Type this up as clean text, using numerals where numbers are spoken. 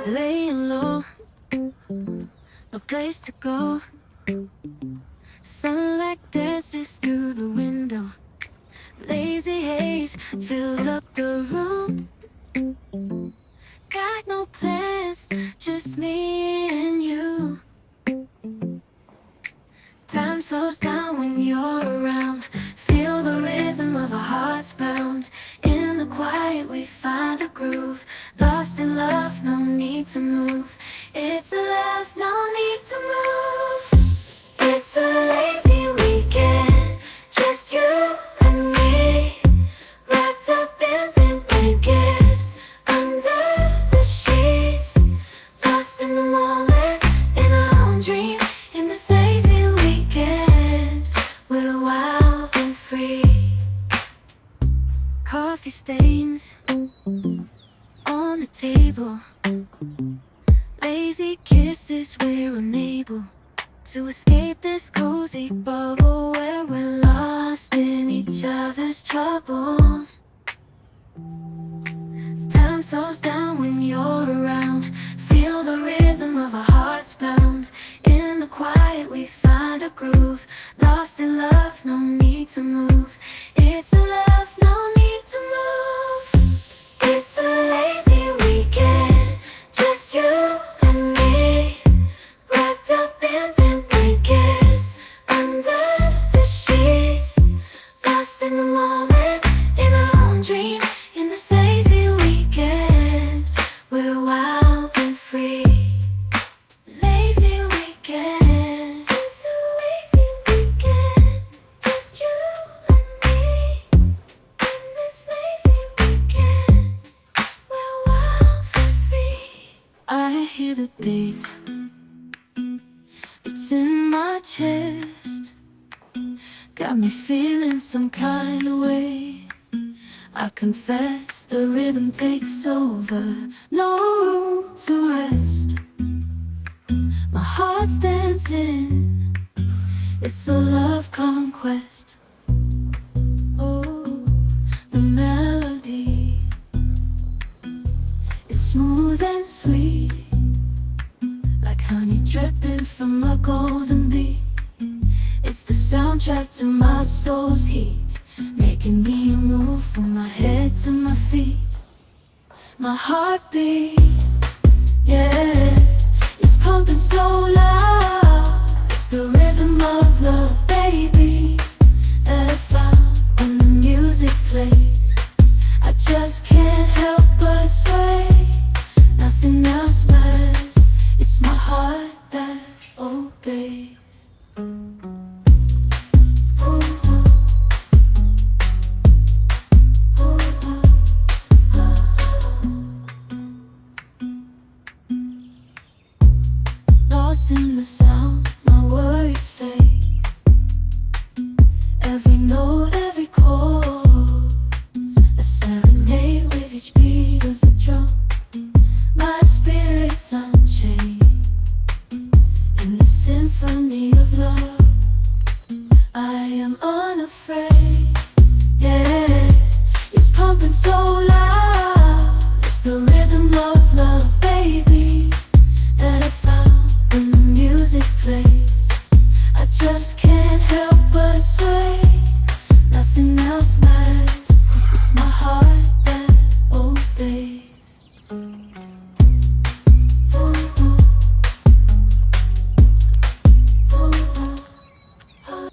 Laying low, no place to go. Sunlight dances through the window. Lazy haze filled up the room. Got no plans, just me and you. Time slows down when you're around. Feel the rhythm of our hearts bound. In the quiet we find a groove. Lost in love, no need to move. It's a love, no need to move. It's a lazy weekend, just you and me. Wrapped up in pink blankets, under the sheets. Lost in the moment, in our own dream. In this lazy weekend, we're wild and free. Coffee stains on the table. Lazy kisses, we're unable to escape this cozy bubble where we're lost in each other's troubles. Time slows down when you're around. Feel the rhythm of our hearts bound. In the quiet we find a groove. Lost in love, no need to move. It's a love, no need to move. It's a lazy weekend, just you and me. Wrapped up in pink blankets, under the sheets. Lost in the moment, in our own dream. In this lazy weekend, we're wild and free. Lazy weekend, it's a lazy weekend, just you and me. In this lazy weekend, we're wild and free. I hear the beat, it's in my chest. Got me feeling some kind of way. I confess the rhythm takes over. No room to rest. My heart's dancing. It's a love conquest. Oh, the melody. It's smooth and sweet, like honey dripping from a golden bee. It's the soundtrack to my soul's heat, making me move from my head to my feet. My heartbeat, yeah, it's pumping so loud. It's the rhythm of love, baby, that I found when the music plays. I just can't help but sway. Nothing else matters. It's my heart that obeys. Lost in the sound, my worries fade. Every note, every chord, a serenade with each beat of the drum. My spirit's unchained.